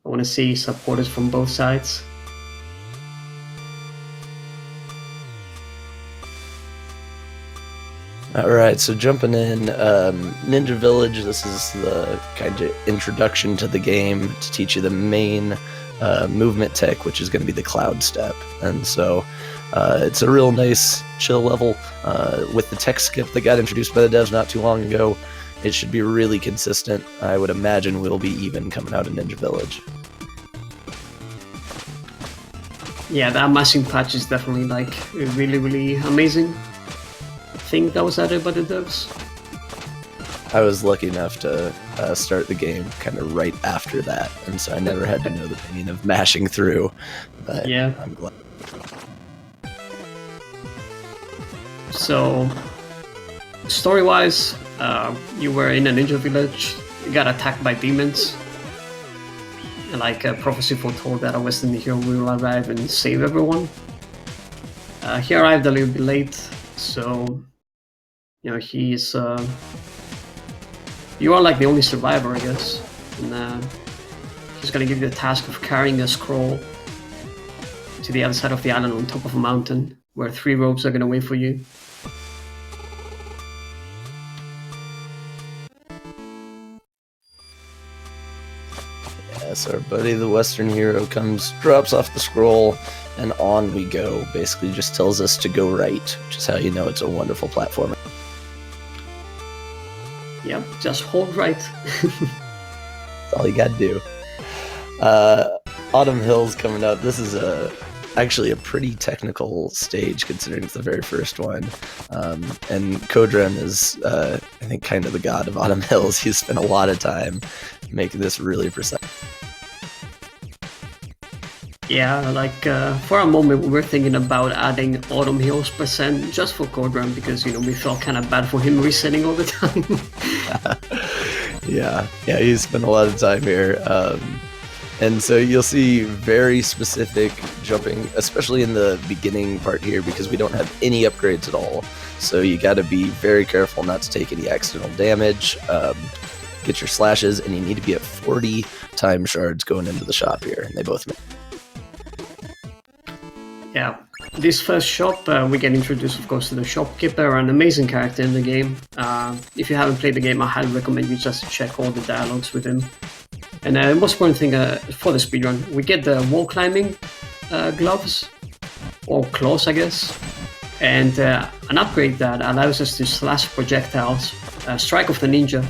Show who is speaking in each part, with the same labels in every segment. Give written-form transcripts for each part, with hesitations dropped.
Speaker 1: I want to see supporters from both sides.
Speaker 2: Alright, so jumping in, Ninja Village, this is the kind of introduction to the game to teach you the main movement tech, which is going to be the cloud step. And so it's a real nice chill level with the tech skip that got introduced by the devs not too long ago. It should be really consistent. I would imagine we'll be even coming out of Ninja Village.
Speaker 1: Yeah, that mashing patch is definitely like a really amazing thing that was added by the devs.
Speaker 2: I was lucky enough to start the game kind of right after that, and so I never had to know the pain of mashing through, but
Speaker 1: yeah.
Speaker 2: I'm glad.
Speaker 1: So, story-wise, you were in a ninja village, you got attacked by demons. Like a prophecy foretold that a Western hero will arrive and save everyone. He arrived a little bit late, so you know he's you are like the only survivor, I guess, and he's gonna give you the task of carrying a scroll to the other side of the island on top of a mountain, where 3 ropes are gonna wait for you.
Speaker 2: So our buddy, the Western hero, drops off the scroll, and on we go. Basically just tells us to go right, which is how you know it's a wonderful platformer.
Speaker 1: Yep, just hold right.
Speaker 2: That's all you gotta do. Autumn Hill's coming up. This is actually a pretty technical stage considering it's the very first one. And Kodran is, I think, kind of the god of Autumn Hills. He's spent a lot of time making this really precise.
Speaker 1: Yeah, like for a moment we were thinking about adding Autumn Hills % just for Kodran because, you know, we felt kind of bad for him resetting all the time.
Speaker 2: Yeah, he's spent a lot of time here. And so you'll see very specific jumping, especially in the beginning part here, because we don't have any upgrades at all. So you got to be very careful not to take any accidental damage, get your slashes, and you need to be at 40 time shards going into the shop here. And they both make.
Speaker 1: Yeah, this first shop, we get introduced, of course, to the shopkeeper, an amazing character in the game. If you haven't played the game, I highly recommend you just check all the dialogues with him. And the most important thing for the speedrun, we get the wall climbing gloves, or claws, I guess, and an upgrade that allows us to slash projectiles, strike of the ninja.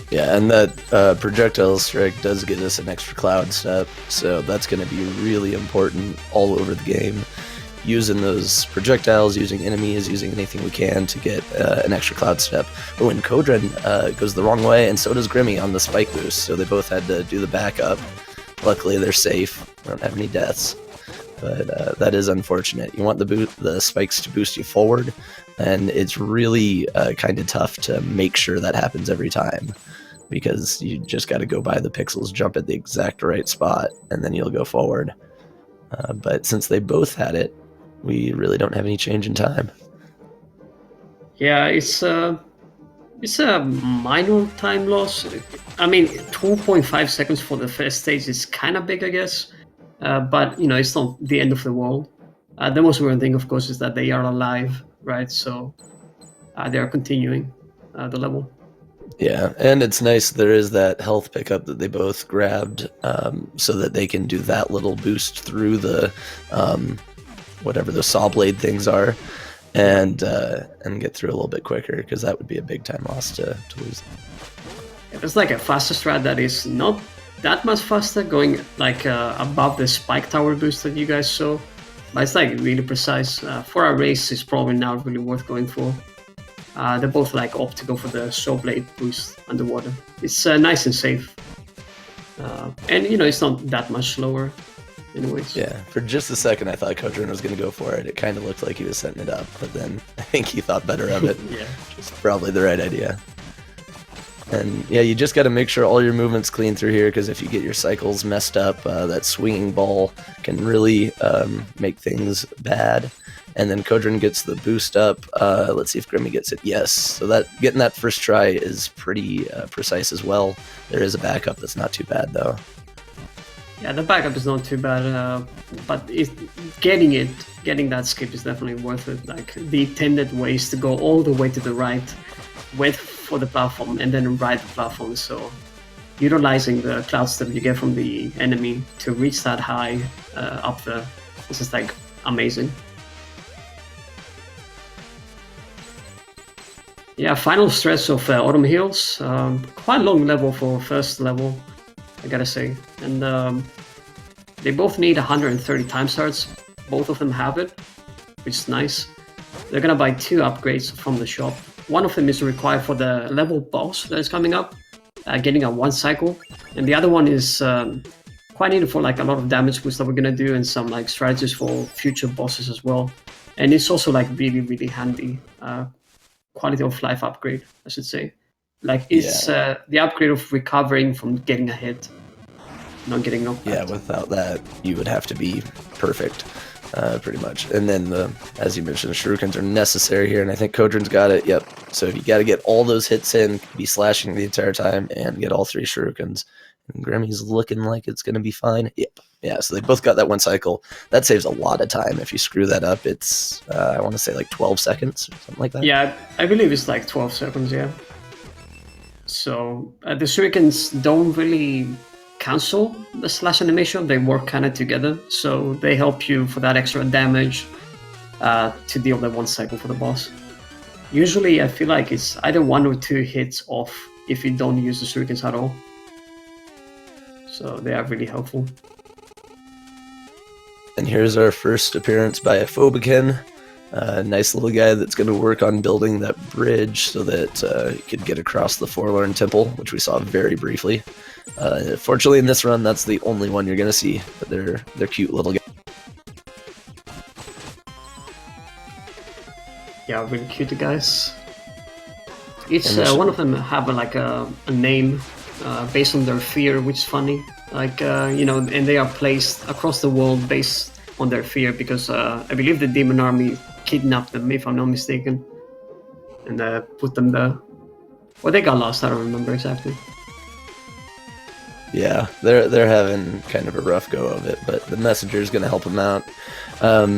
Speaker 2: Yeah, and that projectile strike does get us an extra cloud step, so that's going to be really important all over the game. Using those projectiles, using enemies, using anything we can to get an extra cloud step. Oh, and Kodran goes the wrong way, and so does Grimmy on the spike boost, so they both had to do the backup. Luckily, they're safe. We don't have any deaths, but that is unfortunate. You want the spikes to boost you forward, and it's really kind of tough to make sure that happens every time, because you just got to go by the pixels, jump at the exact right spot, and then you'll go forward. But since they both had it, we really don't have any change in time.
Speaker 1: Yeah, it's a minor time loss. I mean, 2.5 seconds for the first stage is kind of big, I guess. But, you know, it's not the end of the world. The most important thing, of course, is that they are alive, right? So they are continuing the level.
Speaker 2: Yeah, and it's nice there is that health pickup that they both grabbed, so that they can do that little boost through the whatever the saw blade things are, and get through a little bit quicker, because that would be a big time loss to lose.
Speaker 1: Yeah, there's like a faster strat that is not that much faster, going like above the spike tower boost that you guys saw, but it's like really precise. For a race, it's probably not really worth going for. They both like opt to go for the saw blade boost underwater. It's nice and safe, and you know, it's not that much slower anyways.
Speaker 2: Yeah, for just a second I thought Kodran was going to go for it. It kind of looked like he was setting it up, but then I think he thought better of it.
Speaker 1: Yeah,
Speaker 2: it's probably the right idea. And yeah, you just got to make sure all your movement's clean through here, because if you get your cycles messed up, that swinging ball can really make things bad. and then Kodran gets the boost up. Let's see if Grimmy gets it. Yes, so that getting that first try is pretty precise as well. There is a backup that's not too bad though.
Speaker 1: Yeah, the backup is not too bad, but getting that skip is definitely worth it. Like the intended way is to go all the way to the right, wait for the platform, and then ride the platform. So utilizing the cloud step you get from the enemy to reach that high up there, this is like amazing. Yeah, final stretch of Autumn Hills. Quite long level for first level, I gotta say. And they both need 130 time starts. Both of them have it, which is nice. They're gonna buy 2 upgrades from the shop. One of them is required for the level boss that is coming up, getting a 1 cycle. And the other one is quite needed for like a lot of damage boost that we're gonna do and some like strategies for future bosses as well. And it's also like really, really handy. Quality of life upgrade, I should say. Like it's the upgrade of recovering from getting a hit, not getting knocked back.
Speaker 2: Yeah, without that, you would have to be perfect, pretty much. And then, as you mentioned, the shurikens are necessary here, and I think Kodran's got it. Yep. So you got to get all those hits in, be slashing the entire time, and get all 3 shurikens. And Grimmy's looking like it's going to be fine. Yep. Yeah, so they both got that 1 cycle. That saves a lot of time. If you screw that up, it's, I want to say like 12 seconds or something like that.
Speaker 1: Yeah, I believe it's like 12 seconds, yeah. So the shurikens don't really cancel the slash animation. They work kind of together. So they help you for that extra damage to deal that 1 cycle for the boss. Usually I feel like it's either 1 or 2 hits off if you don't use the shurikens at all. So they are really helpful.
Speaker 2: And here's our first appearance by a Phobican. Nice little guy that's going to work on building that bridge so that he could get across the Forlorn Temple, which we saw very briefly. Fortunately, in this run, that's the only one you're going to see, but they're cute little guys.
Speaker 1: Yeah, really cute guys. Each one of them have a name based on their fear, which is funny. Like, and they are placed across the world based on their fear because I believe the demon army kidnapped them, if I'm not mistaken, and put them there. Or they got lost, I don't remember exactly.
Speaker 2: Yeah, they're having kind of a rough go of it, but the messenger's going to help them out.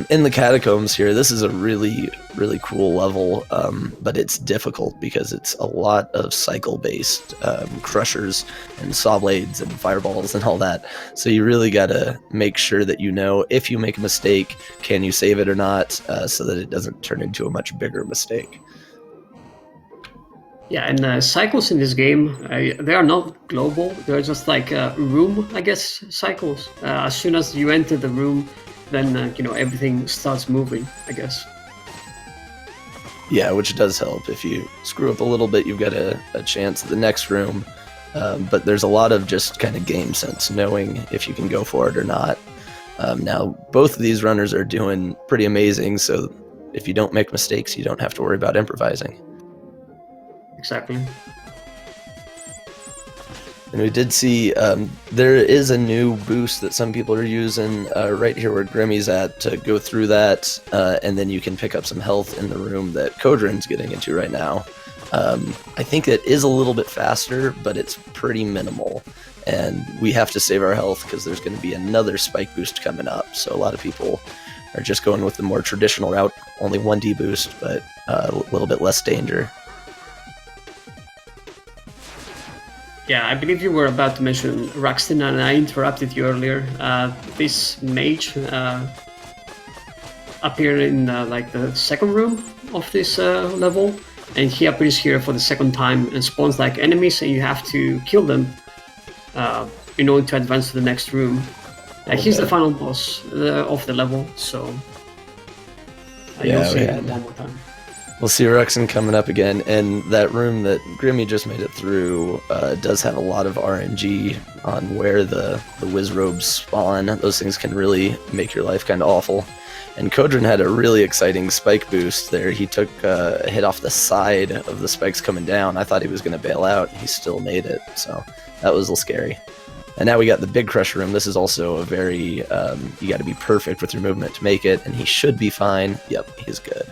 Speaker 2: In the catacombs here, this is a really, really cool level, but it's difficult because it's a lot of cycle-based crushers and saw blades and fireballs and all that. So you really got to make sure that you know if you make a mistake, can you save it or not, so that it doesn't turn into a much bigger mistake.
Speaker 1: Yeah, and cycles in this game, they are not global. They're just like room, I guess, cycles. As soon as you enter the room, then everything starts moving, I guess.
Speaker 2: Yeah, which does help. If you screw up a little bit, you've got a chance at the next room. But there's a lot of just kind of game sense, knowing if you can go for it or not. Now, both of these runners are doing pretty amazing, so if you don't make mistakes, you don't have to worry about improvising.
Speaker 1: Exactly.
Speaker 2: And we did see there is a new boost that some people are using right here where Grimmy's at to go through that, and then you can pick up some health in the room that Kodran's getting into right now. I think it is a little bit faster, but it's pretty minimal. And we have to save our health because there's going to be another spike boost coming up. So a lot of people are just going with the more traditional route, only 1D boost, but a little bit less danger.
Speaker 1: Yeah, I believe you were about to mention Ruxton, and I interrupted you earlier. This mage appeared in the second room of this level, and he appears here for the second time and spawns like enemies, and you have to kill them in order to advance to the next room. He's the final boss of the level, so you'll see him one more time.
Speaker 2: We'll see Ruxton coming up again, and that room that Grimmy just made it through does have a lot of RNG on where the whiz robes spawn. Those things can really make your life kind of awful. And Kodran had a really exciting spike boost there. He took a hit off the side of the spikes coming down. I thought he was going to bail out. He still made it, so that was a little scary. And now we got the big crusher room. This is also a very, you got to be perfect with your movement to make it, and he should be fine. Yep, he's good.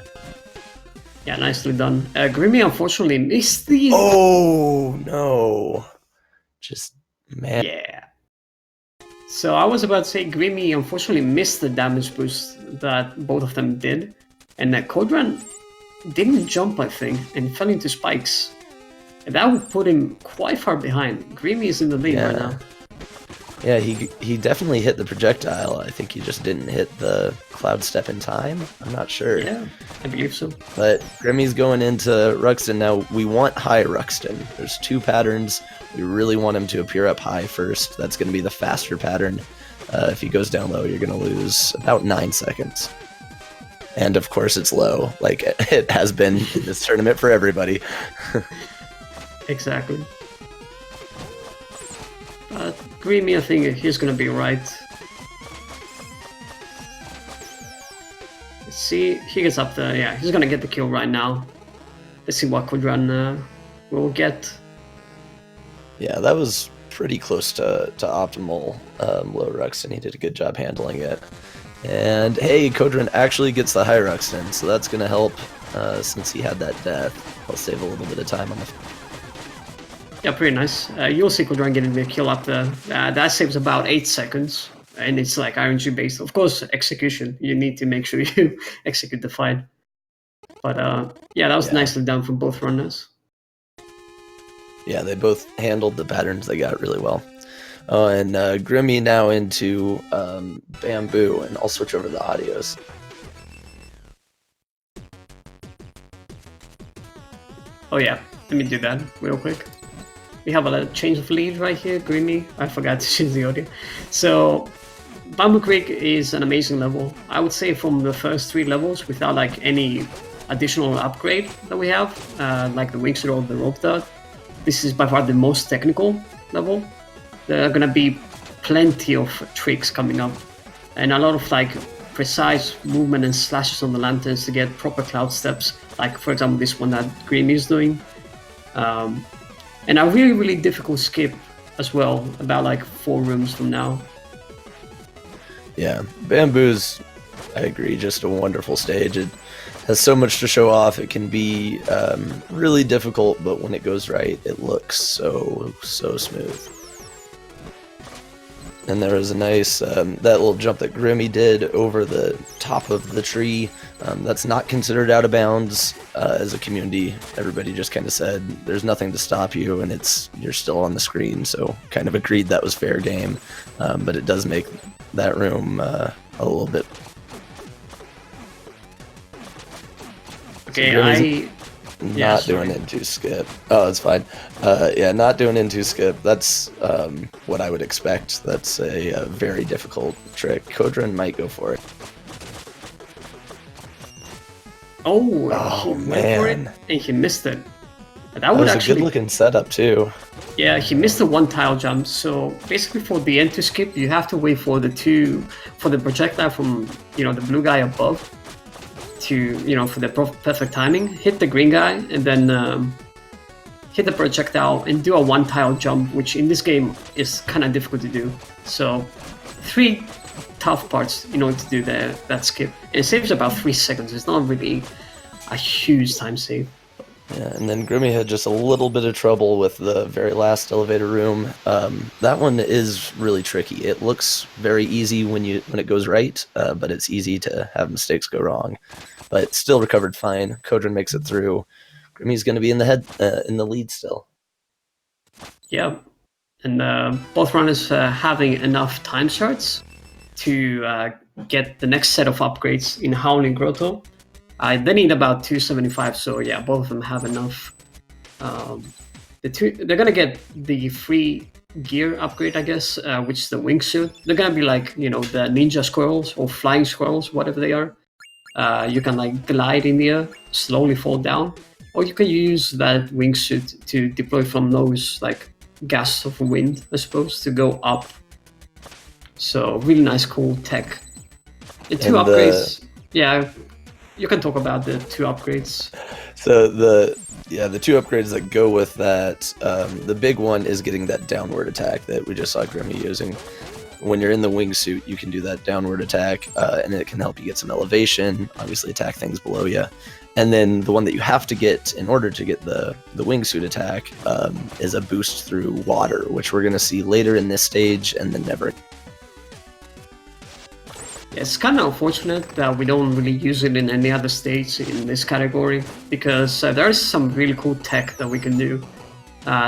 Speaker 1: Yeah, nicely done. Grimmy unfortunately missed the...
Speaker 2: Oh, no. Just, man.
Speaker 1: Yeah. So I was about to say Grimmy unfortunately missed the damage boost that both of them did. And Kodran didn't jump, I think, and fell into spikes. And that would put him quite far behind. Grimmy is in the lead right now.
Speaker 2: Yeah, he definitely hit the projectile. I think he just didn't hit the cloud step in time. I'm not sure.
Speaker 1: Yeah, I believe so.
Speaker 2: But Grimmy's going into Ruxton now. We want high Ruxton. There's 2 patterns. We really want him to appear up high first. That's going to be the faster pattern. If he goes down low, you're going to lose about 9 seconds. And of course it's low, like it has been in this tournament for everybody.
Speaker 1: Exactly. But Grimmy, I think he's gonna be right. Let's see, he gets up there. Yeah, he's gonna get the kill right now. Let's see what Kodran will get.
Speaker 2: Yeah, that was pretty close to optimal low Ruxton. He did a good job handling it. And hey, Kodran actually gets the high Ruxton, so that's gonna help since he had that death. I'll save a little bit of time on the...
Speaker 1: Yeah, pretty nice. You'll see Kodran getting the kill up there. That saves about 8 seconds, and it's like RNG based. Of course, execution. You need to make sure you execute the fight. But yeah, that was nicely done from both runners.
Speaker 2: Yeah, they both handled the patterns they got really well. Oh, and Grimmy now into Bamboo, and I'll switch over to the audios.
Speaker 1: Oh yeah, let me do that real quick. We have a change of lead right here, Grimmy. I forgot to change the audio. So, Bamboo Creek is an amazing level. I would say from the first 3 levels, without like any additional upgrade that we have, like the wingsuit or the rope dart, this is by far the most technical level. There are gonna be plenty of tricks coming up, and a lot of like precise movement and slashes on the lanterns to get proper cloud steps, like for example this one that Grimmy is doing. And a really difficult skip as well, about like 4 rooms from now.
Speaker 2: Yeah, Bamboo's, I agree, just a wonderful stage. It has so much to show off. It can be really difficult, but when it goes right, it looks so smooth. And there was a nice, that little jump that Grimmy did over the top of the tree. That's not considered out of bounds as a community. Everybody just kind of said, there's nothing to stop you, and you're still on the screen, so kind of agreed that was fair game. But it does make that room a little bit...
Speaker 1: Okay,
Speaker 2: not doing into skip. Oh, it's fine. Yeah, not doing into skip. That's what I would expect. That's a very difficult trick. Kodran might go for it.
Speaker 1: Oh, he went for it and he missed it. That
Speaker 2: was
Speaker 1: actually
Speaker 2: a good-looking setup too.
Speaker 1: Yeah, he missed the 1 tile jump. So basically, for the end to skip, you have to wait for the projectile from the blue guy above to for the perfect timing. Hit the green guy and then hit the projectile and do a 1 tile jump, which in this game is kind of difficult to do. So 3 tough parts in order to do that skip. And it saves about 3 seconds. It's not really a huge time save.
Speaker 2: Yeah, and then Grimmy had just a little bit of trouble with the very last elevator room. That one is really tricky. It looks very easy when it goes right, but it's easy to have mistakes go wrong. But still recovered fine. Kodran makes it through. Grimmy's going to be in the lead still. Yeah,
Speaker 1: and both runners having enough time shards to get the next set of upgrades in Howling Grotto. They need about 275, so yeah, both of them have enough. They're gonna get the free gear upgrade, I guess, which is the wingsuit. They're gonna be like, the ninja squirrels or flying squirrels, whatever they are. You can like glide in the air, slowly fall down, or you can use that wingsuit to deploy from those like gusts of wind, I suppose, to go up. So really nice, cool tech. The 2 upgrades, yeah. You can talk about the 2 upgrades.
Speaker 2: So the two upgrades that go with that, the big one is getting that downward attack that we just saw Grimmy using. When you're in the wingsuit, you can do that downward attack, and it can help you get some elevation, obviously attack things below you. And then the one that you have to get in order to get the wingsuit attack is a boost through water, which we're going to see later in this stage and then never.
Speaker 1: It's kind of unfortunate that we don't really use it in any other stage in this category, because there's some really cool tech that we can do.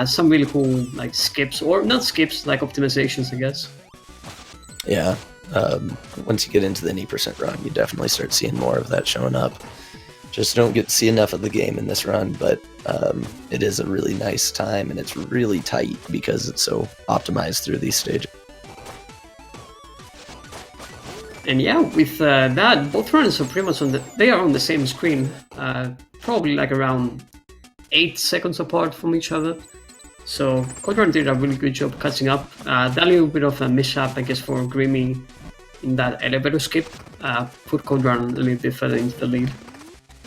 Speaker 1: Some really cool like skips, or not skips, like optimizations, I guess.
Speaker 2: Yeah, once you get into the 80% run, you definitely start seeing more of that showing up. Just don't get to see enough of the game in this run, but it is a really nice time, and it's really tight because it's so optimized through these stages.
Speaker 1: And yeah, with that, both runs are pretty much they are on the same screen, probably like around 8 seconds apart from each other. So Kodran did a really good job catching up. That little bit of a mishap, I guess, for Grimmy in that elevator skip put Kodran a little bit further into the lead,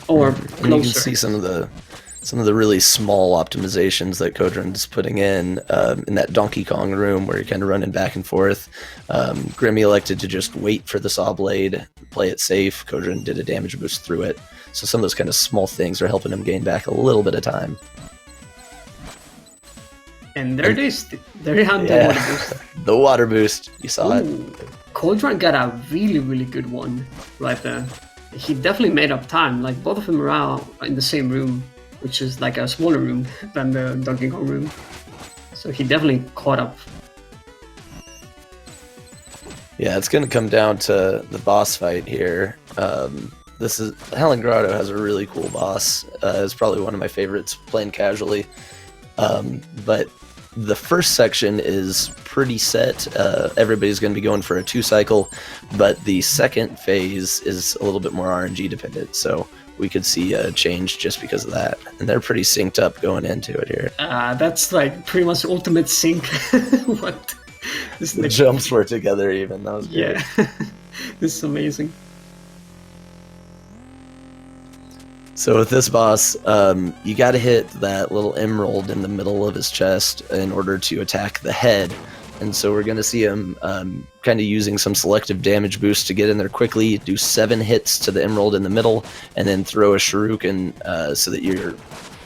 Speaker 1: or closer.
Speaker 2: And you can see some of the really small optimizations that Kodran's putting in that Donkey Kong room where you're kind of running back and forth. Grimmy elected to just wait for the saw blade, play it safe. Kodran did a damage boost through it. So some of those kind of small things are helping him gain back a little bit of time.
Speaker 1: And there it is. There you have the water boost.
Speaker 2: The water boost. You saw it.
Speaker 1: Kodran got a really, really good one right there. He definitely made up time. Like, both of them are in the same room, which is like a smaller room than the Donkey Kong room. So he definitely caught up.
Speaker 2: Yeah, it's going to come down to the boss fight here. Helen Grotto has a really cool boss. It's probably one of my favorites playing casually. But the first section is pretty set. Everybody's going to be going for a 2-cycle, but the second phase is a little bit more RNG dependent. So we could see a change just because of that. And they're pretty synced up going into it here.
Speaker 1: That's like pretty much ultimate sync. What?
Speaker 2: The jumps were together even. That was great.
Speaker 1: Yeah. This is amazing.
Speaker 2: So with this boss, you got to hit that little emerald in the middle of his chest in order to attack the head. And so we're going to see him kind of using some selective damage boost to get in there quickly, do 7 hits to the emerald in the middle, and then throw a shuriken so that you're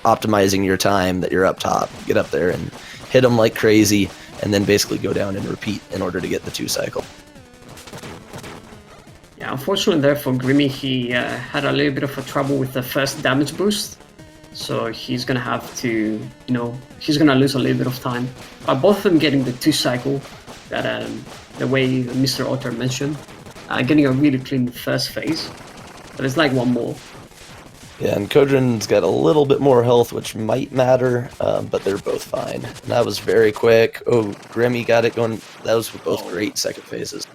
Speaker 2: optimizing your time that you're up top. Get up there and hit him like crazy, and then basically go down and repeat in order to get the 2-cycle.
Speaker 1: Yeah, unfortunately there for Grimmy, he had a little bit of a trouble with the first damage boost. So he's gonna have to, he's gonna lose a little bit of time. But both of them getting the 2-cycle, that the way Mr. Otter mentioned, getting a really clean first phase. But it's like one more.
Speaker 2: Yeah, and Kodran's got a little bit more health, which might matter, but they're both fine. And that was very quick. Oh, Grimmy got it going. That was both great second phases.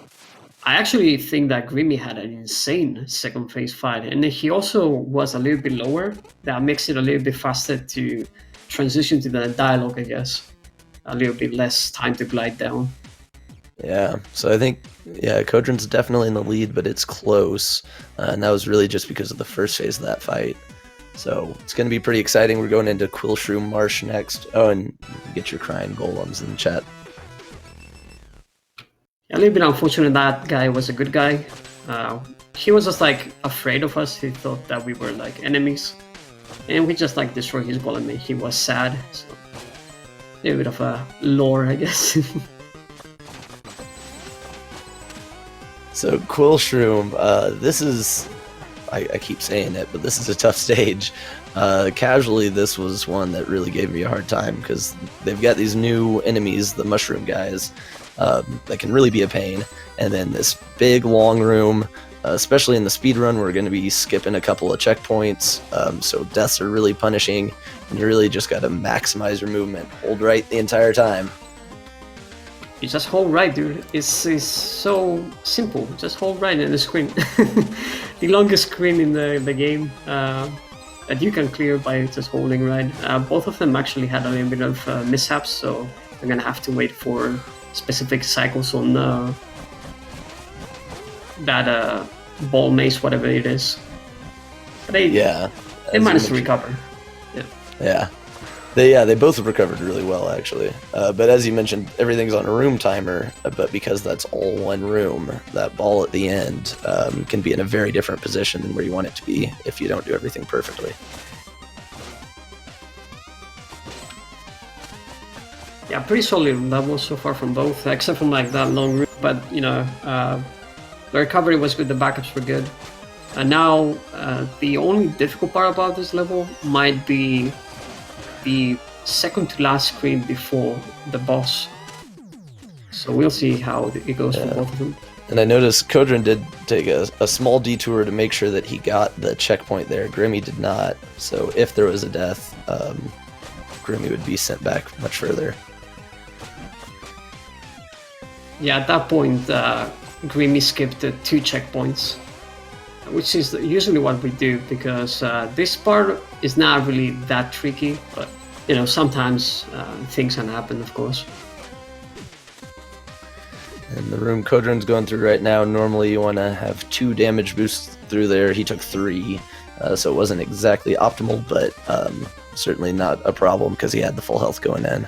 Speaker 1: I actually think that Grimmy had an insane second phase fight, and he also was a little bit lower. That makes it a little bit faster to transition to the dialogue, I guess. A little bit less time to glide down.
Speaker 2: Yeah, so I think, Kodran's definitely in the lead, but it's close. And that was really just because of the first phase of that fight. So it's going to be pretty exciting. We're going into Quillshroom Marsh next. Oh, and get your crying golems in the chat.
Speaker 1: A little bit unfortunate that guy was a good guy. He was just like afraid of us. He thought that we were like enemies. And we just like destroyed his golem and he was sad. So a little bit of a lore, I guess.
Speaker 2: So Quillshroom, this is, I keep saying it, but this is a tough stage. Casually, this was one that really gave me a hard time because they've got these new enemies, the mushroom guys, that can really be a pain. And then this big long room, especially in the speedrun, we're going to be skipping a couple of checkpoints. So deaths are really punishing, and you really just got to maximize your movement. Hold right the entire time.
Speaker 1: You just hold right, dude. It's so simple. Just hold right in the screen. The longest screen in the game that you can clear by just holding right. Both of them actually had a little bit of mishaps, so we're gonna have to wait for specific cycles on that ball maze, whatever it is.
Speaker 2: Yeah,
Speaker 1: They
Speaker 2: as you
Speaker 1: managed to
Speaker 2: mentioned.
Speaker 1: recover. Yeah.
Speaker 2: They both recovered really well actually. But as you mentioned, everything's on a room timer. But because that's all one room, that ball at the end can be in a very different position than where you want it to be if you don't do everything perfectly.
Speaker 1: Yeah, pretty solid levels so far from both, except from like that long route. But the recovery was good, the backups were good. And now the only difficult part about this level might be the second to last screen before the boss. So we'll see how it goes for both of them.
Speaker 2: And I noticed Kodran did take a small detour to make sure that he got the checkpoint there. Grimmy did not. So if there was a death, Grimmy would be sent back much further.
Speaker 1: Yeah, at that point, Grimmy skipped 2 checkpoints, which is usually what we do, because this part is not really that tricky, but sometimes things can happen, of course.
Speaker 2: And the room Kodran's going through right now, normally you want to have 2 damage boosts through there. He took 3, so it wasn't exactly optimal, but certainly not a problem because he had the full health going in.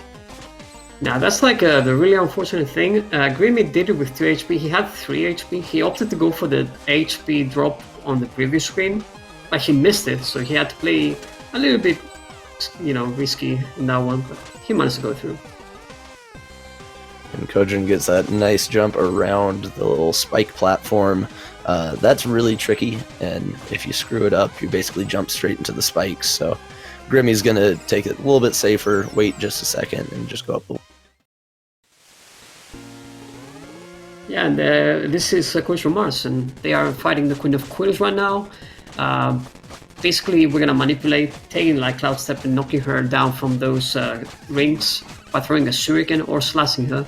Speaker 1: Now that's like the really unfortunate thing. Grimmy did it with 2 HP. He had 3 HP. He opted to go for the HP drop on the previous screen, but he missed it, so he had to play a little bit, risky in that one. But he managed to go through.
Speaker 2: And Kodran gets that nice jump around the little spike platform. That's really tricky, and if you screw it up, you basically jump straight into the spikes. So Grimmy's gonna take it a little bit safer, wait just a second, and just go up the.
Speaker 1: Yeah, and this is Queen from Mars, and they are fighting the Queen of Quills right now. Basically, we're gonna manipulate, taking like Cloud Step and knocking her down from those rings by throwing a shuriken or slashing her.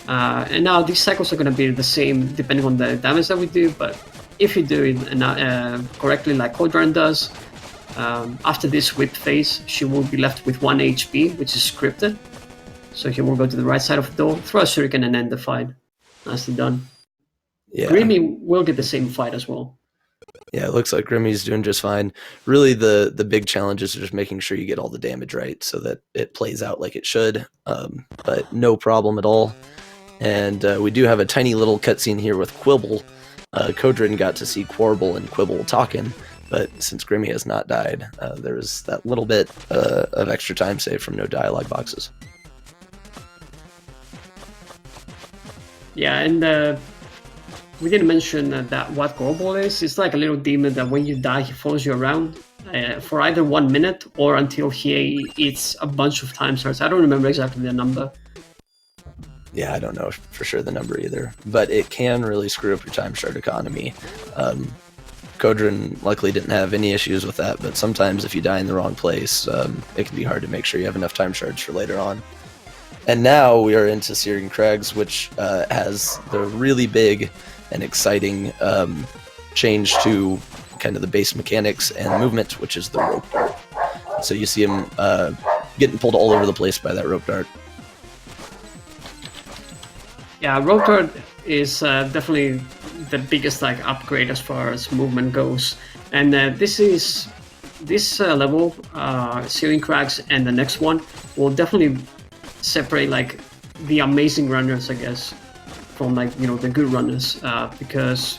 Speaker 1: And now these cycles are gonna be the same depending on the damage that we do, but if you do it correctly, like Kodran does, after this whip phase, she will be left with 1 HP, which is scripted. So he will go to the right side of the door, throw a shuriken, and end the fight. Nicely done.
Speaker 2: Yeah.
Speaker 1: Grimmy will get the same fight as well.
Speaker 2: Yeah, it looks like Grimmy's doing just fine. Really, the big challenge is just making sure you get all the damage right so that it plays out like it should. But no problem at all. And we do have a tiny little cutscene here with Quibble. Kodran got to see Quarble and Quibble talking, but since Grimmy has not died, there was that little bit of extra time saved from no dialogue boxes.
Speaker 1: Yeah, and we didn't mention that what Quarble is. It's like a little demon that when you die, he follows you around for either 1 minute or until he eats a bunch of time shards. I don't remember exactly the number.
Speaker 2: Yeah, I don't know for sure the number either, but it can really screw up your time shard economy. Kodran luckily didn't have any issues with that, but sometimes if you die in the wrong place, it can be hard to make sure you have enough time shards for later on. And now we are into Searing Crags, which has the really big and exciting change to kind of the base mechanics and movement, which is the rope dart. So you see him getting pulled all over the place by that rope dart.
Speaker 1: Yeah, rope dart is definitely the biggest upgrade as far as movement goes. And this level, Searing Crags, and the next one will definitely separate the amazing runners, I guess, from the good runners, because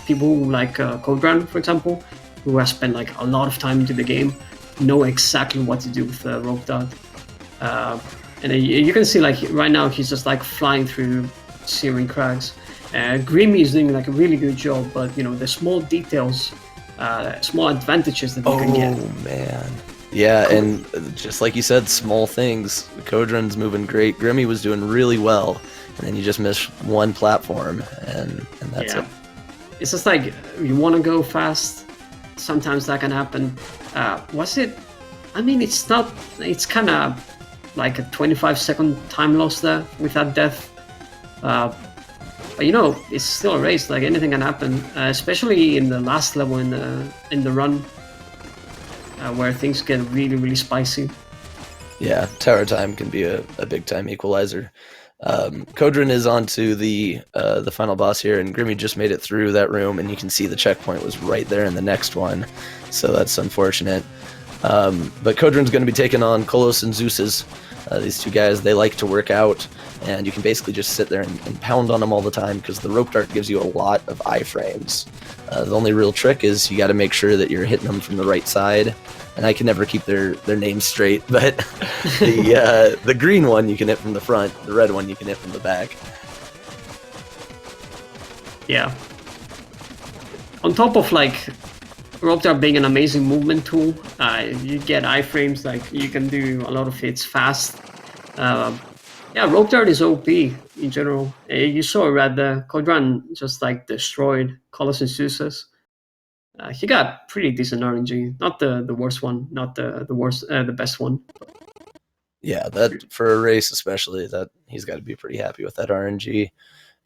Speaker 1: people like Kodran, for example, who has spent a lot of time into the game, know exactly what to do with the rope dart. And you can see right now he's just flying through Searing Crags. Grimmy is doing a really good job, but the small details, small advantages that you can get.
Speaker 2: Oh man. Yeah, and just like you said, small things. Kodran's moving great. Grimmy was doing really well, and then you just miss one platform, and that's it.
Speaker 1: It's just you want to go fast. Sometimes that can happen. Was it? I mean, it's not. It's kind of like a 25-second time loss there with that death. But it's still a race. Anything can happen, especially in the last level in the run. Where things get really, really spicy.
Speaker 2: Yeah, tower time can be a big time equalizer. Kodran is on to the final boss here, and Grimmy just made it through that room, and you can see the checkpoint was right there in the next one, so that's unfortunate. But Kodran's going to be taking on Kolos and Zeus's. These two guys, they like to work out, and you can basically just sit there and pound on them all the time because the rope dart gives you a lot of iframes. The only real trick is you got to make sure that you're hitting them from the right side. And I can never keep their names straight, but the green one you can hit from the front, the red one you can hit from the back.
Speaker 1: Yeah. On top of like rope dart being an amazing movement tool, you get iframes, like you can do a lot of hits fast. Yeah, rope dart is OP in general. You saw it at the Kodran just like destroyed Kolos and Zeus's. He got pretty decent RNG, not the worst one, not the best one.
Speaker 2: Yeah, that for a race especially, that he's got to be pretty happy with that RNG.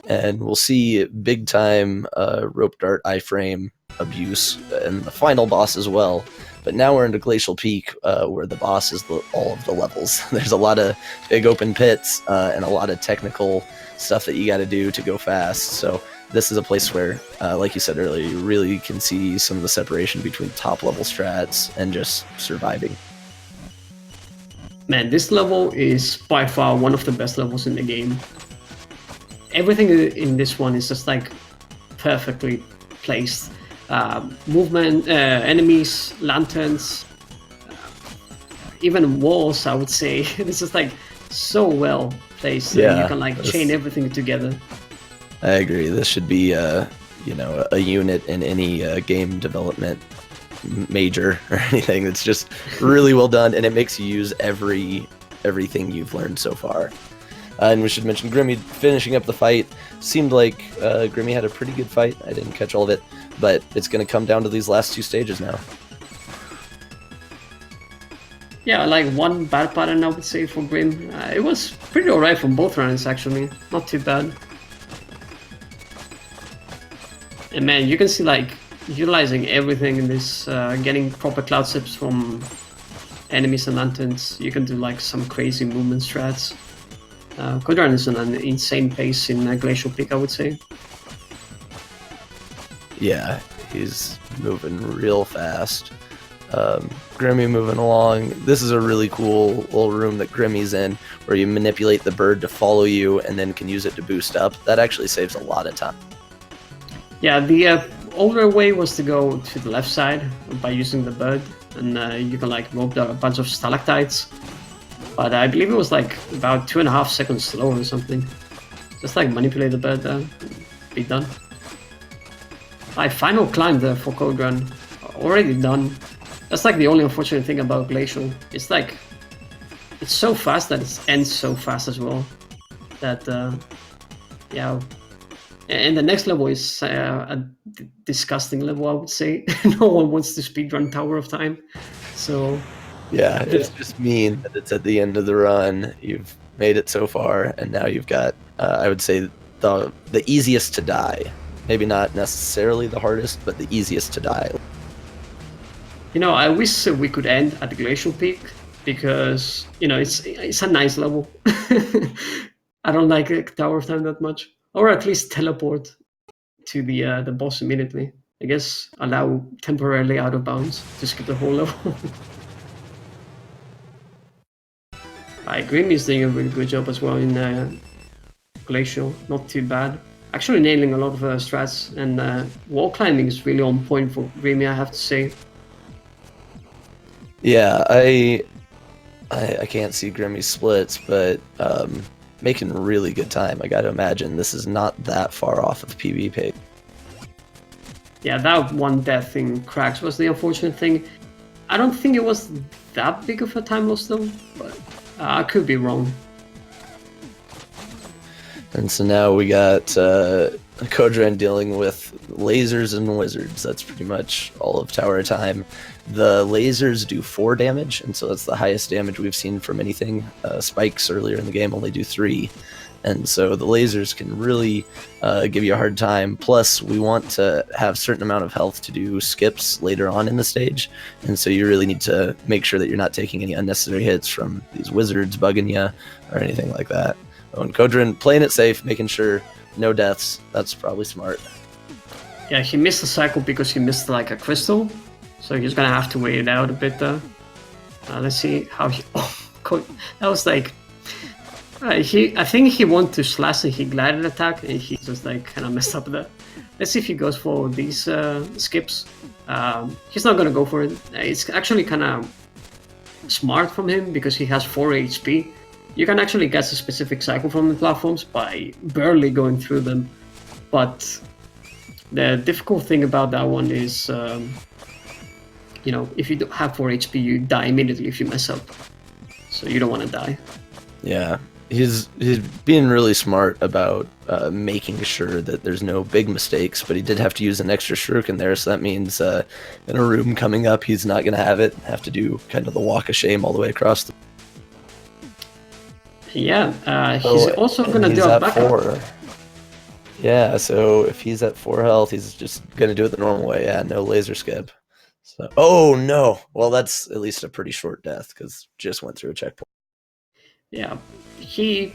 Speaker 2: And we'll see big time rope dart iframe abuse in the final boss as well. But now we're into Glacial Peak, where the boss is all of the levels. There's a lot of big open pits and a lot of technical stuff that you got to do to go fast. So this is a place where, like you said earlier, you really can see some of the separation between top level strats and just surviving.
Speaker 1: Man, this level is by far one of the best levels in the game. Everything in this one is just like perfectly placed. Movement, enemies, lanterns, even walls, I would say. It's just like so well placed.
Speaker 2: Yeah,
Speaker 1: you can like chain everything together.
Speaker 2: I agree. This should be, a unit in any game development major or anything. It's just really well done, and it makes you use everything you've learned so far. And we should mention Grimmy finishing up the fight. Seemed like Grimmy had a pretty good fight. I didn't catch all of it, but it's going to come down to these last two stages now.
Speaker 1: Yeah, like one bad pattern I would say for Grimm. It was pretty alright from both rounds actually. Not too bad. And man, you can see like utilizing everything in this, getting proper cloud sips from enemies and lanterns. You can do like some crazy movement strats. Kodran is on an insane pace in Glacial Peak, I would say.
Speaker 2: Yeah, he's moving real fast. Grimmy moving along. This is a really cool little room that Grimmy's in, where you manipulate the bird to follow you and then can use it to boost up. That actually saves a lot of time.
Speaker 1: Yeah, the older way was to go to the left side by using the bird, and you can like rope a bunch of stalactites. But I believe it was like about 2.5 seconds slower or something. Just like manipulate the bird there, be done. My final climb there for Kodran, already done. That's like the only unfortunate thing about Glacial. It's like, it's so fast that it ends so fast as well. That, yeah. And the next level is a disgusting level, I would say. No one wants to speedrun Tower of Time. So
Speaker 2: yeah, it's just mean that it's at the end of the run. You've made it so far, and now you've got, I would say, the easiest to die. Maybe not necessarily the hardest, but the easiest to die.
Speaker 1: You know, I wish we could end at the Glacial Peak, because, you know, it's a nice level. I don't like Tower of Time that much. Or at least teleport to the boss immediately. I guess allow temporarily out of bounds to skip the whole level. Grimm is doing a really good job as well in Glacial, not too bad. Actually nailing a lot of strats, and wall climbing is really on point for Grimmy, I have to say.
Speaker 2: Yeah, I can't see Grimmy's splits, but making really good time. I gotta imagine this is not that far off of PvP.
Speaker 1: Yeah, that one death in Cracks was the unfortunate thing. I don't think it was that big of a time loss though, but I could be wrong.
Speaker 2: And so now we got Kodran dealing with lasers and wizards. That's pretty much all of Tower of Time. The lasers do 4 damage, and so that's the highest damage we've seen from anything. Spikes earlier in the game only do 3. And so the lasers can really give you a hard time. Plus, we want to have a certain amount of health to do skips later on in the stage. And so you really need to make sure that you're not taking any unnecessary hits from these wizards bugging you or anything like that. Oh, and Kodran playing it safe, making sure no deaths. That's probably smart.
Speaker 1: Yeah, he missed the cycle because he missed like a crystal, so he's gonna have to wait it out a bit there. Let's see how he. Oh, that was like. I think he wanted to slash and he glided attack, and he just like kind of messed up there. Let's see if he goes for these skips. He's not gonna go for it. It's actually kind of smart from him because he has 4 HP. You can actually guess a specific cycle from the platforms by barely going through them. But the difficult thing about that one is, you know, if you don't have 4 HP, you die immediately if you mess up. So you don't want to die.
Speaker 2: Yeah, he's being really smart about making sure that there's no big mistakes, but he did have to use an extra shuriken there, so that means in a room coming up, he's not going to have to do kind of the walk of shame all the way across the...
Speaker 1: Yeah, he's also going to do a backup.
Speaker 2: 4. Yeah, so if he's at 4 health, he's just going to do it the normal way. Yeah, no laser skip. So, oh no! Well, that's at least a pretty short death, because just went through a checkpoint.
Speaker 1: Yeah, he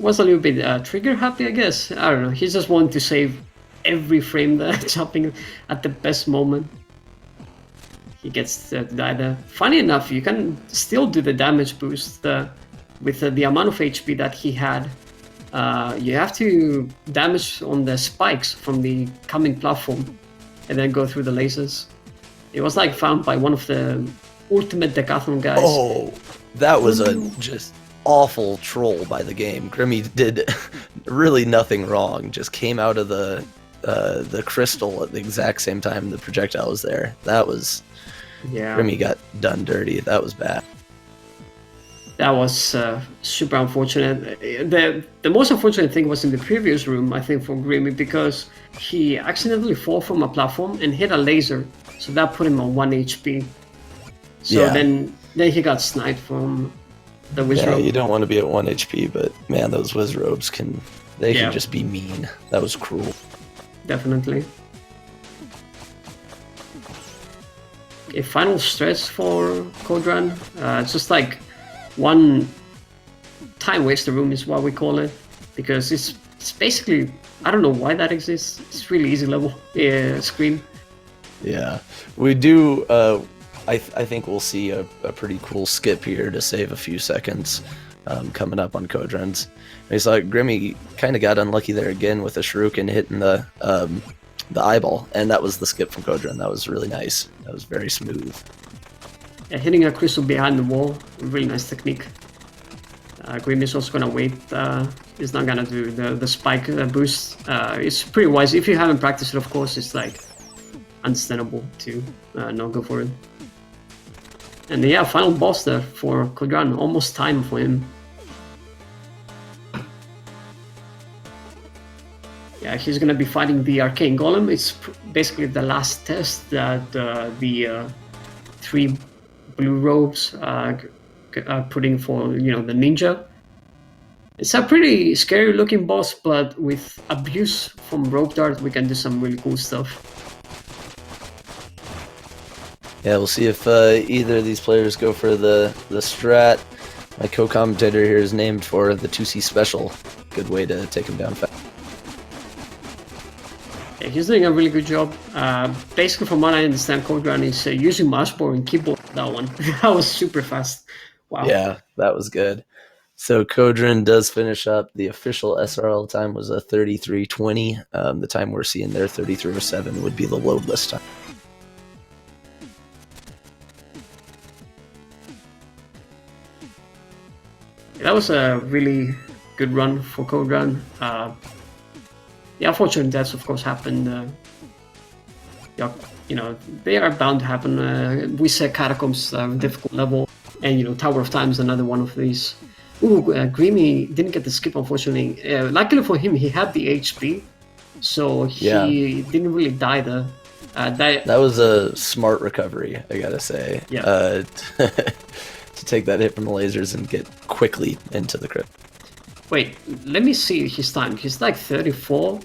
Speaker 1: was a little bit trigger happy, I guess. I don't know, he just wanted to save every frame there, jumping at the best moment. He gets to die there. Funny enough, you can still do the damage boost with the amount of HP that he had. You have to damage on the spikes from the coming platform and then go through the lasers. It was like found by one of the ultimate decathlon guys.
Speaker 2: Oh, that was a just awful troll by the game. Grimmy did really nothing wrong. Just came out of the crystal at the exact same time the projectile was there. That was... Yeah. Grimmy got done dirty. That was bad.
Speaker 1: That was super unfortunate. The most unfortunate thing was in the previous room, I think, for Grimmy, because he accidentally fell from a platform and hit a laser, so that put him on 1 HP. So yeah. then he got sniped from the Wizrobe.
Speaker 2: Yeah, you don't want to be at 1 HP, but man, those Wizrobes can just be mean. That was cruel.
Speaker 1: Definitely. A final stretch for Kodran. Just like one time waster room is what we call it, because it's basically, I don't know why that exists. It's really easy level screen. Yeah,
Speaker 2: we do. I think we'll see a pretty cool skip here to save a few seconds coming up on Kodran's. It's like Grimmy kind of got unlucky there again with a shuriken hitting the eyeball, and that was the skip from Kodran. That was really nice. That was very smooth.
Speaker 1: Yeah, hitting a crystal behind the wall, really nice technique. Grimmy's also gonna wait. He's not gonna do the spike boost. It's pretty wise. If you haven't practiced it, of course, it's like understandable to not go for it. And yeah, final boss there for Kodran. Almost time for him. Yeah, he's gonna be fighting the Arcane Golem. It's basically the last test that the 3 blue robes are putting for, the ninja. It's a pretty scary looking boss, but with abuse from rope dart, we can do some really cool stuff.
Speaker 2: Yeah, we'll see if either of these players go for the strat. My co-commentator here is named for the 2C special. Good way to take him down fast.
Speaker 1: Yeah, he's doing a really good job. Basically, from what I understand, Kodran is using mouse bar and keyboard. That one. That was super fast. Wow.
Speaker 2: Yeah, that was good. So Kodran does finish up. The official SRL time was a 33:20. The time we're seeing there, 33:07, would be the load list time.
Speaker 1: That was a really good run for Kodran. The unfortunate deaths, of course, happened. They are bound to happen. We said Catacombs, difficult level, and Tower of Time is another one of these. Ooh, Grimmy didn't get the skip, unfortunately. Luckily for him, he had the HP, so he didn't really die there.
Speaker 2: That was a smart recovery, I gotta say.
Speaker 1: Yeah.
Speaker 2: To take that hit from the lasers and get quickly into the crit.
Speaker 1: Wait, let me see his time. He's like 34.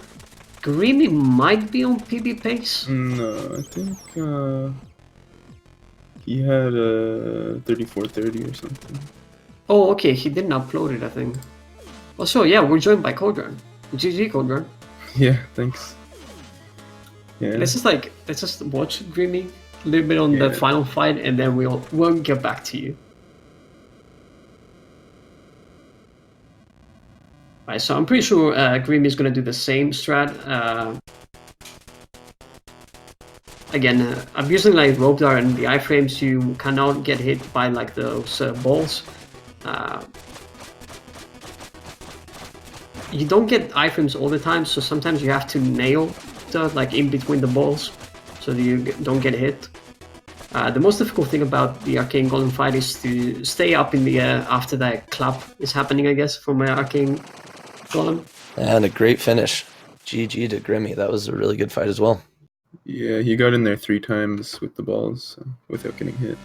Speaker 1: Grimmy might be on PB pace.
Speaker 3: No, I think he had a 34:30 or something.
Speaker 1: Oh, okay. He didn't upload it, I think. Also, yeah, we're joined by Kodran. GG, Kodran.
Speaker 3: Yeah, thanks. Yeah.
Speaker 1: Let's just watch Grimmy a little bit on the final fight, and then we'll get back to you. Right, so I'm pretty sure Grimmy is gonna do the same strat. Again, I'm using like rope dart and the iframes. You cannot get hit by like those balls. You don't get iframes all the time, so sometimes you have to nail the like in between the balls, so that you don't get hit. The most difficult thing about the Arcane Golem fight is to stay up in the air after that clap is happening, I guess, from Arcane Golem.
Speaker 2: And a great finish. GG to Grimmy. That was a really good fight as well.
Speaker 3: Yeah, he got in there 3 times with the balls without getting hit.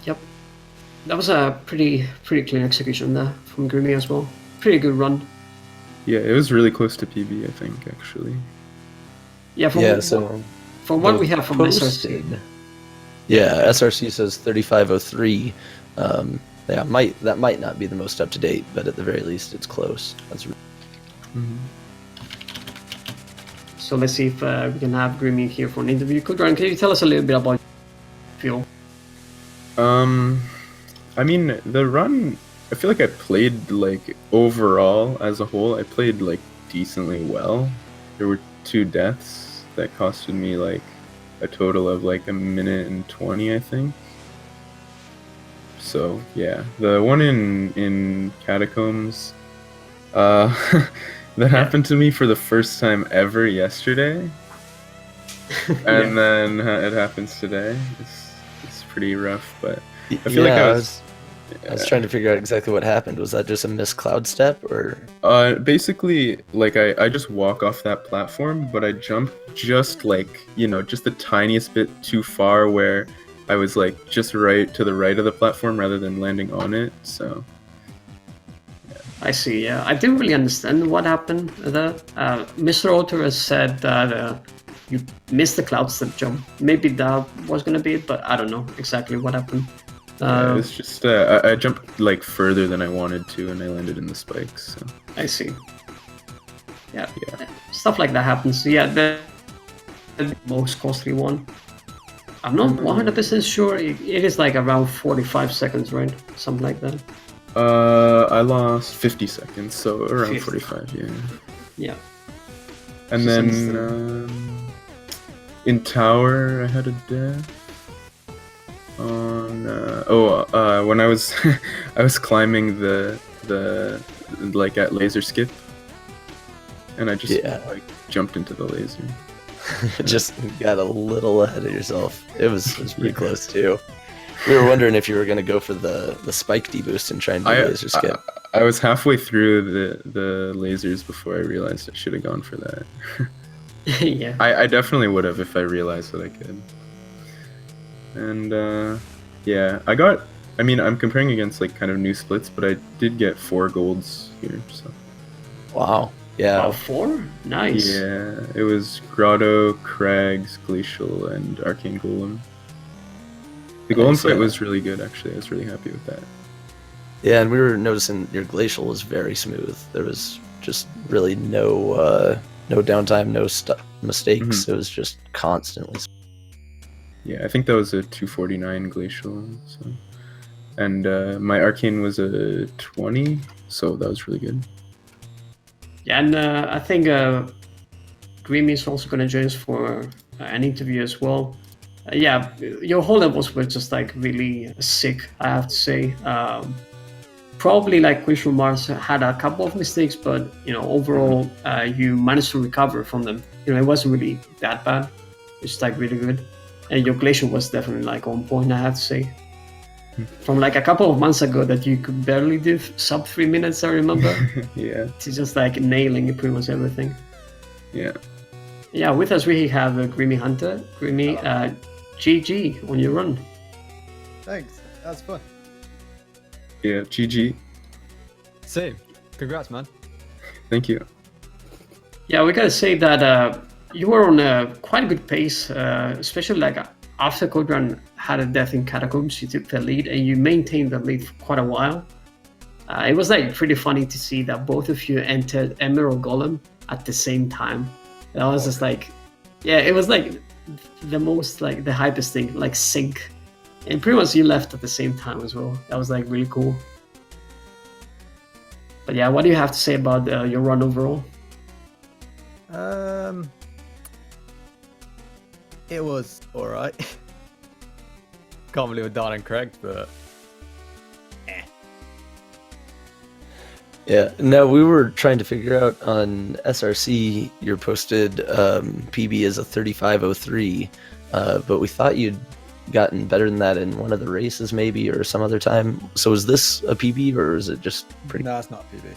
Speaker 1: Yep. That was a pretty clean execution there from Grimmy as well. Pretty good run.
Speaker 3: Yeah, it was really close to PB, I think, actually.
Speaker 1: Yeah, from what we have from SRC.
Speaker 2: Yeah, SRC says 3503. Yeah, that might not be the most up to date, but at the very least, it's close. That's.
Speaker 1: So let's see if we can have Grimmy here for an interview. Kodran, can you tell us a little bit about feel?
Speaker 3: I mean, the run, I feel like I played, like, overall, as a whole, I played, like, decently well. There were 2 deaths that costed me, like, a total of, like, 1 minute and 20, I think. So, yeah. The one in Catacombs, that happened to me for the first time ever yesterday. And then it happens today. It's pretty rough, but I feel like I was trying to figure out exactly what happened. Was that just a missed cloud step, or? Basically, like I just walk off that platform, but I jump just like, just the tiniest bit too far where I was like just right to the right of the platform rather than landing on it. So.
Speaker 1: I see. Yeah, I didn't really understand what happened there. Mr. Otter has said that you missed the cloud step jump. Maybe that was gonna be it, but I don't know exactly what happened.
Speaker 3: Yeah, it's just I jumped like further than I wanted to, and I landed in the spikes. So.
Speaker 1: I see. Yeah, stuff like that happens. Yeah, the most costly one. I'm not 100% sure. It is like around 45 seconds, right? Something like that.
Speaker 3: I lost 50 seconds, so around 45. Yeah.
Speaker 1: Yeah.
Speaker 3: And then in Tower, I had a death. When I was I was climbing the like at laser skip, and I just like jumped into the laser.
Speaker 2: Just got a little ahead of yourself. It was pretty close too. We were wondering if you were going to go for the spike deboost and try and do laser skip.
Speaker 3: I was halfway through the lasers before I realized I should have gone for that.
Speaker 1: Yeah.
Speaker 3: I definitely would have if I realized that I could. And yeah, I'm comparing against like kind of new splits, but I did get 4 golds here. So.
Speaker 2: Wow. Yeah.
Speaker 1: Wow, 4? Nice.
Speaker 3: Yeah, it was Grotto, Crags, Glacial, and Arcane Golem. The Golem fight was really good, actually. I was really happy with that.
Speaker 2: Yeah, and we were noticing your Glacial was very smooth. There was just really no downtime, no mistakes. It was just constantly.
Speaker 3: Yeah, I think that was a 249 Glacial. So. And my Arcane was a 20, so that was really good.
Speaker 1: Yeah, and I think Grimmy is also going to join us for an interview as well. Yeah, your whole levels were just like really sick, I have to say. Probably like Quishul Mars had a couple of mistakes, but overall you managed to recover from them. It wasn't really that bad. It's like really good. And your Glacial was definitely like on point, I have to say. From like a couple of months ago that you could barely do sub 3 minutes, I remember.
Speaker 3: Yeah.
Speaker 1: It's just like nailing pretty much everything.
Speaker 3: Yeah.
Speaker 1: Yeah, with us we have GrimmyHunter. Grimmy, GG on your run.
Speaker 4: Thanks, that was fun.
Speaker 3: Yeah, GG.
Speaker 4: Same. Congrats, man.
Speaker 3: Thank you.
Speaker 1: Yeah, we gotta say that you were on a quite a good pace, especially like after Kodran had a death in Catacombs, you took the lead and you maintained the lead for quite a while. It was like pretty funny to see that both of you entered Emerald Golem at the same time. And I was just like, yeah, it was like the most like the hypest thing, like sync. And pretty much you left at the same time as well. That was like really cool. But yeah, what do you have to say about your run overall?
Speaker 4: It was alright. Can't believe we're done and correct, but
Speaker 2: Yeah, no, we were trying to figure out on SRC your posted PB is a 35:03, but we thought you'd gotten better than that in one of the races maybe or some other time. So is this a PB or is it just pretty?
Speaker 4: no, it's not PB.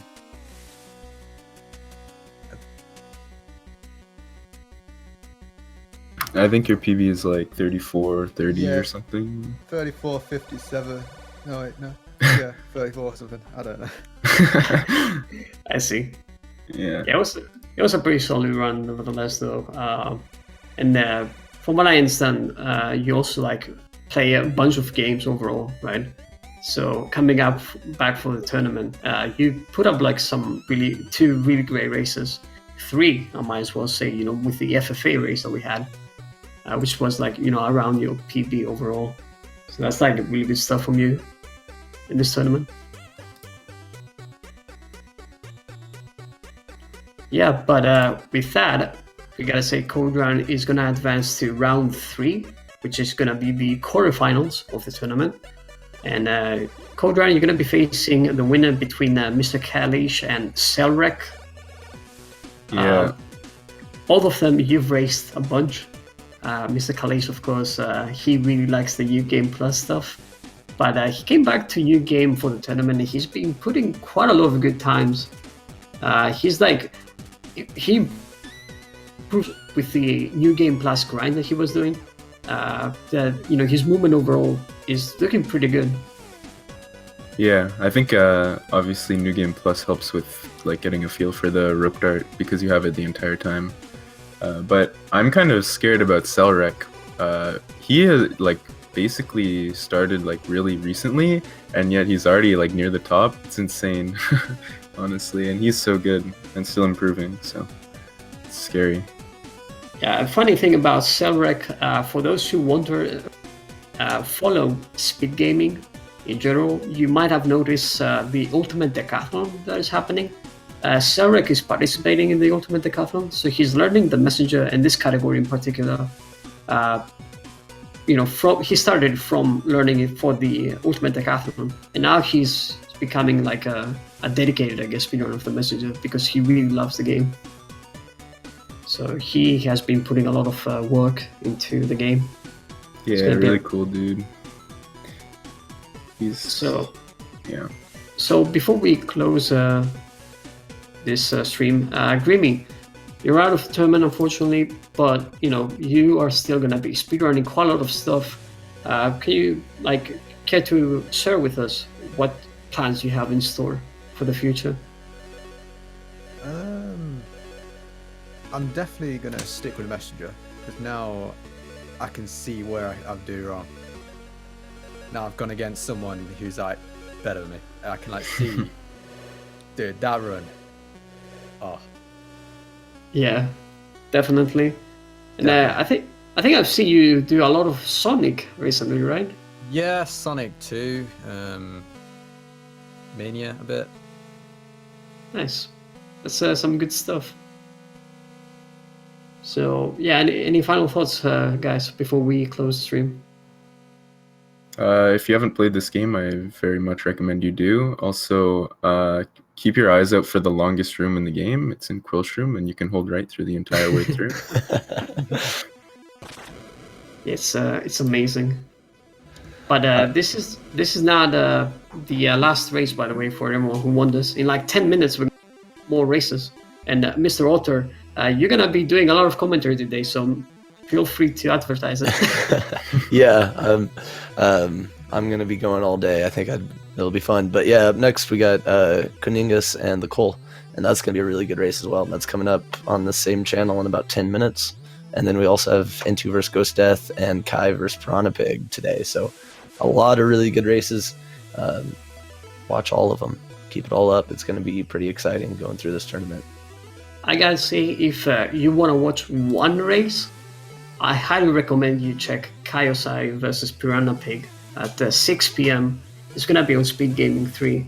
Speaker 3: I think your PB is like 34:30 or something.
Speaker 4: 34:57. No, wait, no. Yeah, 34 or something. I don't know.
Speaker 1: I see.
Speaker 3: Yeah.
Speaker 1: Yeah, it was a pretty solid run nevertheless though. And from what I understand, you also like play a bunch of games overall, right? So coming up back for the tournament, you put up like two really great races. 3, I might as well say, you know, with the FFA race that we had, which was like, you know, around your PB overall. So that's like really good stuff from you in this tournament. Yeah, but with that, we gotta say Kodran is gonna advance to round 3, which is gonna be the quarterfinals of the tournament. And Kodran, you're gonna be facing the winner between Mr. Kalish and Selrek.
Speaker 3: Yeah.
Speaker 1: Both of them you've raced a bunch. Mr. Kalish, of course, he really likes the New Game Plus stuff. But he came back to New Game for the tournament and he's been putting quite a lot of good times. He proved with the New Game Plus grind that he was doing that, you know, his movement overall is looking pretty good.
Speaker 3: Yeah, I think obviously New Game Plus helps with like getting a feel for the rope dart because you have it the entire time. But I'm kind of scared about Selrek. He has like basically started like really recently, and yet he's already like near the top. It's insane, honestly, and he's so good and still improving. So it's scary.
Speaker 1: Yeah, a funny thing about Selrek, for those who want to follow speed gaming in general, you might have noticed the Ultimate Decathlon that is happening. Selrek is participating in the Ultimate Decathlon, so he's learning the Messenger and this category in particular. You know, he started from learning it for the Ultimate Decathlon, and now he's becoming like a dedicated, I guess, speedrunner of the Messenger because he really loves the game. So he has been putting a lot of work into the game.
Speaker 3: Yeah, really cool dude. Yeah.
Speaker 1: So before we close this stream, Grimmy, you're out of the tournament unfortunately, but you know you are still gonna be speedrunning quite a lot of stuff. Can you care to share with us what plans you have in store for the future?
Speaker 4: I'm definitely gonna stick with Messenger because now I can see where I do wrong. Now I've gone against someone who's like better than me. I can like see, dude, that run. Oh.
Speaker 1: Yeah, definitely. And I think I've seen you do a lot of Sonic recently, right?
Speaker 4: Yeah, Sonic 2, Mania a bit.
Speaker 1: Nice. That's some good stuff. So yeah, any final thoughts, guys, before we close the stream?
Speaker 3: If you haven't played this game, I very much recommend you do. Also, keep your eyes out for the longest room in the game. It's in Quillshroom, and you can hold right through the entire way through.
Speaker 1: It's amazing. But this is not the last race, by the way, for everyone who wonders. In like 10 minutes, we're more races. And Mr. Otter, you're gonna be doing a lot of commentary today, so feel free to advertise it.
Speaker 2: Yeah, I'm gonna be going all day. I think it'll be fun. But yeah, up next we got Kuningas and the Cole, and that's gonna be a really good race as well. That's coming up on the same channel in about 10 minutes. And then we also have N2 vs Ghost Death and Kai vs Piranha Pig today. So a lot of really good races. Watch all of them. keep it all up. It's going to be pretty exciting going through this tournament.
Speaker 1: I gotta say, if you want to watch one race, I highly recommend you check Kaiosai versus Piranha Pig at 6 p.m. It's gonna be on Speed Gaming 3,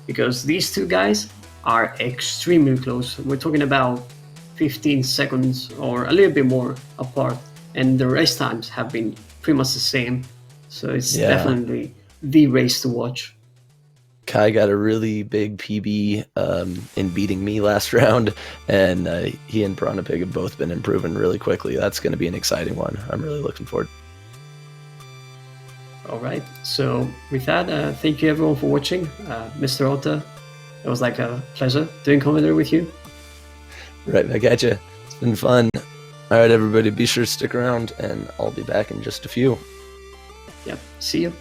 Speaker 1: because these two guys are extremely close. We're talking about 15 seconds or a little bit more apart, and the race times have been pretty much the same. So it's definitely the race to watch.
Speaker 2: Kai got a really big PB in beating me last round, and he and Piranha Pig have both been improving really quickly. That's going to be an exciting one. I'm really looking forward.
Speaker 1: All right. So with that, thank you everyone for watching. Mr. Ota, it was like a pleasure doing commentary with you.
Speaker 2: Right back at you. It's been fun. All right, everybody, be sure to stick around, and I'll be back in just a few.
Speaker 1: Yeah. See you.